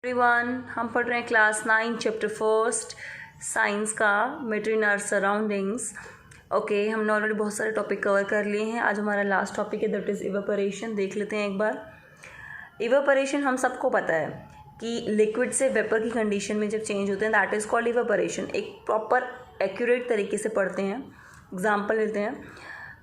Everyone, हम पढ़ रहे हैं क्लास 9 चैप्टर फर्स्ट साइंस का matter in our surroundings. Okay, हमने ऑलरेडी बहुत सारे टॉपिक कवर कर लिए हैं। आज हमारा लास्ट टॉपिक है दैट इज़ इवेपोरेशन। देख लेते हैं एक बार। इवेपोरेशन हम सबको पता है कि लिक्विड से वेपर की कंडीशन में जब चेंज होते हैं दैट इज़ कॉल्ड इवेपोरेशन। एक प्रॉपर एक्यूरेट तरीके से पढ़ते हैं। एग्जाम्पल लेते हैं,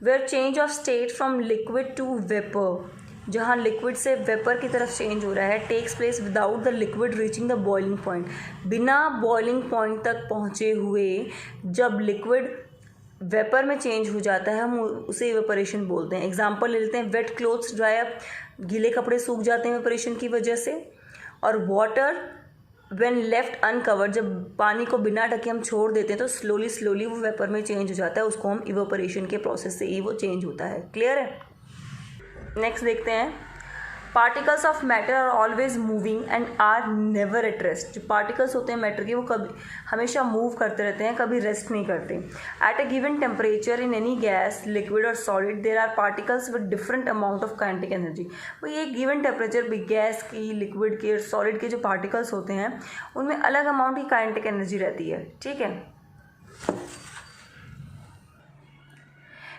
where change of state from liquid to vapour, जहाँ लिक्विड से वेपर की तरफ चेंज हो रहा है, takes place without the liquid reaching the boiling point. बिना बॉइलिंग पॉइंट तक पहुँचे हुए जब लिक्विड वेपर में चेंज हो जाता है हम उसे इवेपोरेशन बोलते हैं। एग्जाम्पल ले लेते हैं, वेट क्लोथ्स ड्राई अप, गीले कपड़े सूख जाते हैं इवेपोरेशन की वजह से। और वाटर व्हेन लेफ्ट अनकवर्ड, जब पानी को बिना ढके हम छोड़ देते हैं तो स्लोली वो वेपर में चेंज हो जाता है, उसको हम इवेपोरेशन के प्रोसेस से ही वो चेंज होता है। क्लियर है? नेक्स्ट देखते हैं, particles of matter are always moving and are never at rest. जो पार्टिकल्स होते हैं मैटर के वो कभी हमेशा मूव करते रहते हैं, कभी रेस्ट नहीं करते। At a given temperature in any gas, liquid और solid, there are particles with different amount of kinetic energy. वो ये गिवन टेम्परेचर भी गैस की, लिक्विड के और सॉलिड के जो पार्टिकल्स होते हैं उनमें अलग अमाउंट की काइनेटिक एनर्जी रहती है। ठीक है।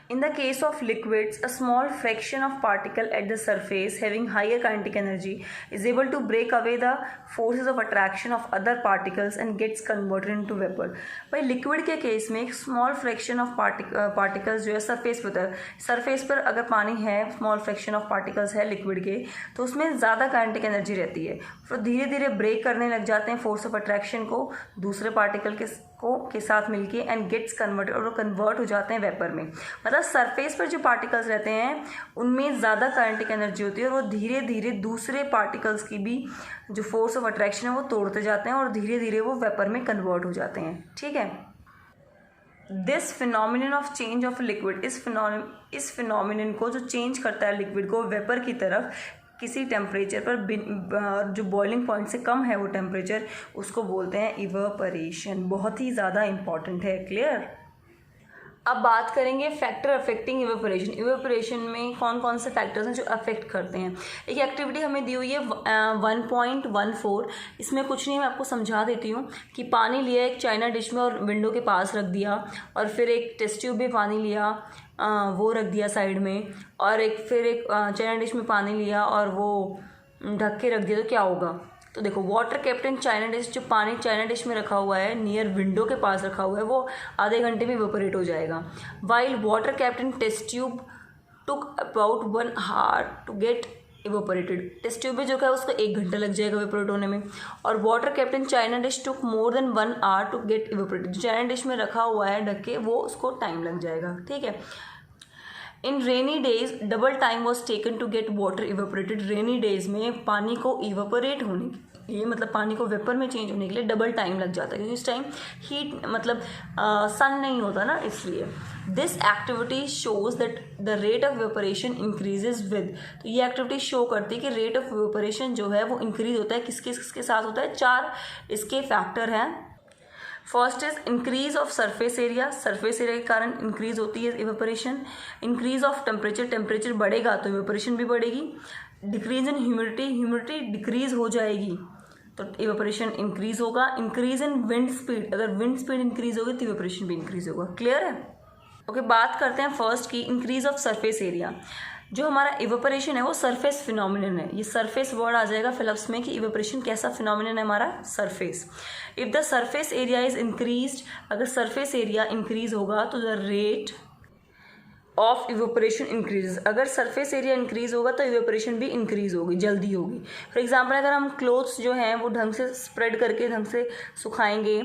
In the case of liquids, a small fraction of particle at the surface having higher kinetic energy is able to break away the forces of attraction of other particles and gets converted into vapor. भाई liquid के case में एक small fraction of particles जो है surface पर होता है। Surface पर अगर पानी है, स्मॉल फ्रैक्शन ऑफ पार्टिकल्स है लिक्विड के, तो उसमें ज़्यादा काइनेटिक एनर्जी रहती है। फिर धीरे धीरे ब्रेक करने लग जाते हैं फोर्स ऑफ अट्रैक्शन को दूसरे पार्टिकल के साथ मिलके एंड गेट्स कन्वर्टेड, और वो कन्वर्ट हो जाते हैं वेपर में। मतलब सरफेस पर जो पार्टिकल्स रहते हैं उनमें ज़्यादा काइनेटिक एनर्जी होती है और वो धीरे धीरे दूसरे पार्टिकल्स की भी जो फोर्स ऑफ अट्रैक्शन है वो तोड़ते जाते हैं और धीरे धीरे वो वेपर में कन्वर्ट हो जाते हैं। ठीक है। This phenomenon of change of liquid, इस फिनोमिनन को जो चेंज करता है लिक्विड को वेपर की तरफ किसी टेम्परेचर पर जो बॉइलिंग पॉइंट से कम है वो टेम्परेचर, उसको बोलते हैं इवेपोरेशन। बहुत ही ज़्यादा इंपॉर्टेंट है। क्लियर? अब बात करेंगे फैक्टर अफेक्टिंग इवेपोरेशन। इवेपोरेशन में कौन कौन से फैक्टर्स हैं जो अफेक्ट करते हैं। एक एक्टिविटी हमें दी हुई है 1.14। इसमें कुछ नहीं, मैं आपको समझा देती हूँ कि पानी लिया एक चाइना डिश में और विंडो के पास रख दिया, और फिर एक टेस्ट ट्यूब में पानी लिया, वो रख दिया साइड में, और फिर एक चाइना डिश में पानी लिया और वो ढक के रख दिया, तो क्या होगा? तो देखो, water kept in china dish, जो पानी चाइना डिश में रखा हुआ है नियर विंडो के पास रखा हुआ है वो आधे घंटे में इवेपोरेट हो जाएगा। While water kept in test tube took about 1 hour to get evaporated. Test tube में जो है उसको 1 घंटा लग जाएगा इवेपोरेट होने में। और water kept in china dish took more than 1 hour to get evaporated. जो चाइना डिश में रखा हुआ है ढक के, वो उसको टाइम लग जाएगा। ठीक है। In rainy days double time was taken to get water evaporated. Rainy days में पानी को इवेपोरेट होने के लिए, मतलब पानी को वेपर में चेंज होने के लिए डबल टाइम लग जाता है, क्योंकि इस टाइम हीट मतलब सन नहीं होता ना, इसलिए। This activity shows that the rate of evaporation increases with. तो ये एक्टिविटी शो करती है कि रेट ऑफ इवेपोरेशन जो है वो इंक्रीज होता है। किसके साथ होता है? 4 इसके फैक्टर हैं। First is increase of surface area. Surface area के कारण इंक्रीज होती है evaporation. Increase of temperature, temperature बढ़ेगा तो इवेपोरेशन भी बढ़ेगी। Decrease in humidity, humidity decrease हो जाएगी तो इवेपोरेशन इंक्रीज होगा। इंक्रीज इन विंड स्पीड, अगर विंड स्पीड इंक्रीज होगी तो इवेपोरेशन भी इंक्रीज होगा। क्लियर है? ओके, बात करते हैं फर्स्ट की इंक्रीज ऑफ सरफेस एरिया। जो हमारा इवेपोरेशन है वो सरफेस फिनोमिनन है। ये सरफेस वर्ड आ जाएगा फिलिप्स में कि इवेपोरेशन कैसा फिनोमिनन है हमारा? Surface. If the surface area is increased, अगर सरफेस एरिया इंक्रीज होगा तो the rate of evaporation increase. अगर सरफेस एरिया इंक्रीज होगा तो इवेपोरेशन भी इंक्रीज होगी, जल्दी होगी। फॉर एग्जाम्पल, अगर हम क्लोथ्स जो हैं वो ढंग से स्प्रेड करके ढंग से सुखाएंगे,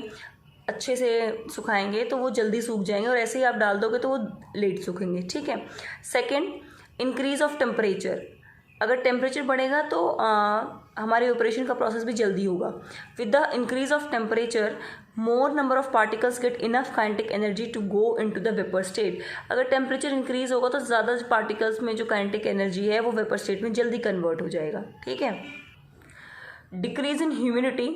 अच्छे से सुखाएंगे तो वो जल्दी सूख जाएंगे, और ऐसे ही आप डाल दोगे तो वो लेट सूखेंगे। ठीक है। Second, increase of temperature. अगर टेम्परेचर बढ़ेगा तो हमारे इवेपोरेशन का प्रोसेस भी जल्दी होगा। With the increase of temperature more number of particles get enough kinetic energy to go into the vapour state. अगर टेम्परेचर इंक्रीज होगा तो ज़्यादा पार्टिकल्स में जो काइनेटिक एनर्जी है वो वेपर स्टेट में जल्दी कन्वर्ट हो जाएगा। ठीक है। Decrease in humidity.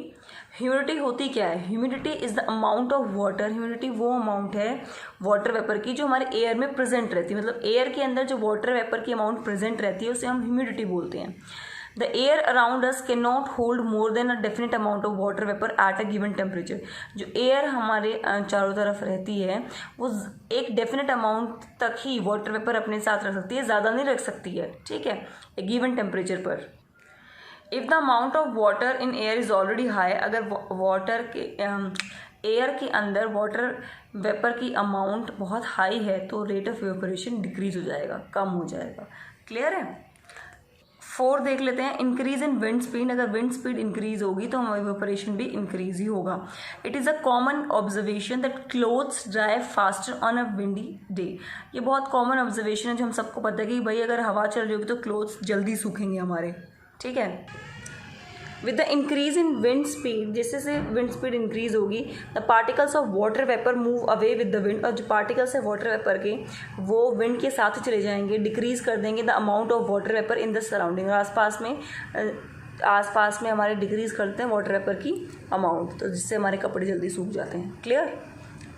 ह्यूमिडिटी होती क्या है? Humidity is the amount of water. Humidity वो अमाउंट है वाटर वेपर की जो हमारे एयर में प्रेजेंट रहती है, मतलब एयर के अंदर जो वाटर वेपर की अमाउंट प्रेजेंट रहती है उसे हम ह्यूमिडिटी बोलते हैं। The air around us can not hold more than a definite amount of water vapour eight a given temperature. जो एयर हमारे चारों तरफ रहती है वो एक डेफिनेट अमाउंट तक ही वाटर वेपर अपने साथ रख सकती है, ज़्यादा नहीं रख सकती है, ठीक है, एक गिवन टेम्परेचर पर। If the amount of water in air is already high, अगर वाटर के एयर के अंदर वाटर वेपर की अमाउंट बहुत हाई है तो रेट ऑफ इवेपोरेशन डिक्रीज हो जाएगा, कम हो जाएगा। क्लियर है। 4 देख लेते हैं। इंक्रीज इन विंड स्पीड, अगर विंड स्पीड इंक्रीज होगी तो हमारा इवेपोरेशन भी इंक्रीज ही होगा। It is a common observation that clothes dry faster on a windy day. ये बहुत कॉमन ऑब्जर्वेशन है जो हम सबको पता है कि भाई अगर हवा चल रही होगी तो क्लोथ्स जल्दी सूखेंगे हमारे, ठीक है। With the increase in wind speed, जैसे से विंड स्पीड इंक्रीज होगी the particles of water vapour move away with the wind, और जो पार्टिकल्स है वाटर वेपर के वो विंड के साथ ही चले जाएंगे, डिक्रीज कर देंगे the amount of water vapour in the surrounding. आसपास में हमारे डिक्रीज करते हैं वाटर वेपर की अमाउंट, तो जिससे हमारे कपड़े जल्दी सूख जाते हैं। क्लियर,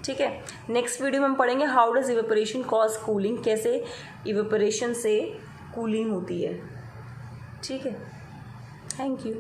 ठीक है। नेक्स्ट वीडियो में हम पढ़ेंगे how does evaporation cause cooling, कैसे इवेपोरेशन से कूलिंग होती है, ठीक है। Thank you.